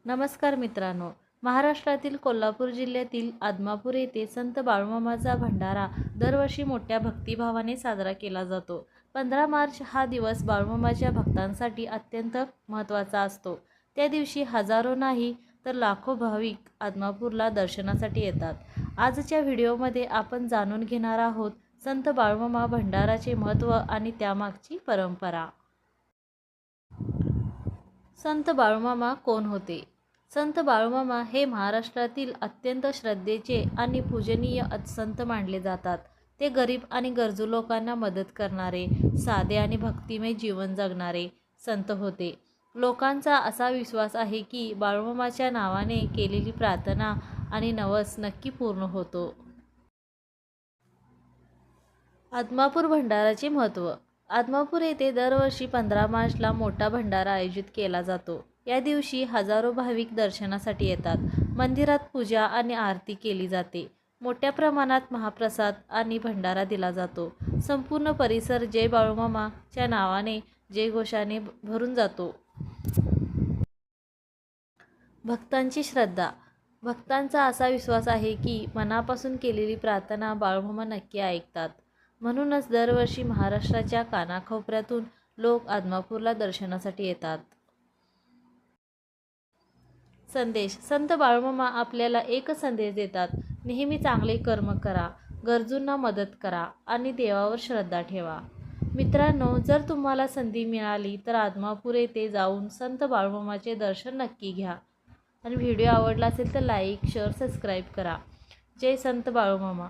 नमस्कार मित्रांनो, महाराष्ट्रातील कोल्हापूर जिल्ह्यातील आदमापूर येथे संत बाळूमामाचा भंडारा दरवर्षी मोठ्या भक्तिभावाने साजरा केला जातो. 15 मार्च हा दिवस बाळूमामाच्या भक्तांसाठी अत्यंत महत्त्वाचा असतो. त्या दिवशी हजारो नाही तर लाखो भाविक आदमापूरला दर्शनासाठी येतात. आजच्या व्हिडिओमध्ये आपण जाणून घेणार आहोत संत बाळूमामा भंडाराचे महत्त्व आणि त्यामागची परंपरा. संत बाळूमामा कोण होते? संत बाळूमामा हे महाराष्ट्रातील अत्यंत श्रद्धेचे आणि पूजनीय संत मानले जातात. ते गरीब आणि गरजू लोकांना मदत करणारे, साधे आणि भक्तिमय जीवन जगणारे संत होते. लोकांचा असा विश्वास आहे की बाळूमामाच्या नावाने केलेली प्रार्थना आणि नवस नक्की पूर्ण होतो. आदमापूर भंडाराचे महत्त्व. आदमापूर येथे दरवर्षी 15 मार्चला मोठा भंडारा आयोजित केला जातो. या दिवशी हजारो भाविक दर्शनासाठी येतात. मंदिरात पूजा आणि आरती केली जाते. मोठ्या प्रमाणात महाप्रसाद आणि भंडारा दिला जातो. संपूर्ण परिसर जय बाळूमामा च्या नावाने जयघोषाने भरून जातो. भक्तांची श्रद्धा. भक्तांचा असा विश्वास आहे की मनापासून केलेली प्रार्थना बाळूमामा नक्की ऐकतात. म्हणूनच दरवर्षी महाराष्ट्राच्या कानाकोपऱ्यातून लोक आदमापूरला दर्शनासाठी येतात. संदेश. संत बाळूमामा आपल्याला एक संदेश देतात. नेहमी चांगले कर्म करा, गरजूंना मदत करा आणि देवावर श्रद्धा ठेवा. मित्रांनो, जर तुम्हाला संधी मिळाली तर आदमापूर येथे जाऊन संत बाळूमामाचे दर्शन नक्की घ्या. आणि व्हिडिओ आवडला असेल तर लाईक, शेअर, सबस्क्राईब करा. जय संत बाळूमामा.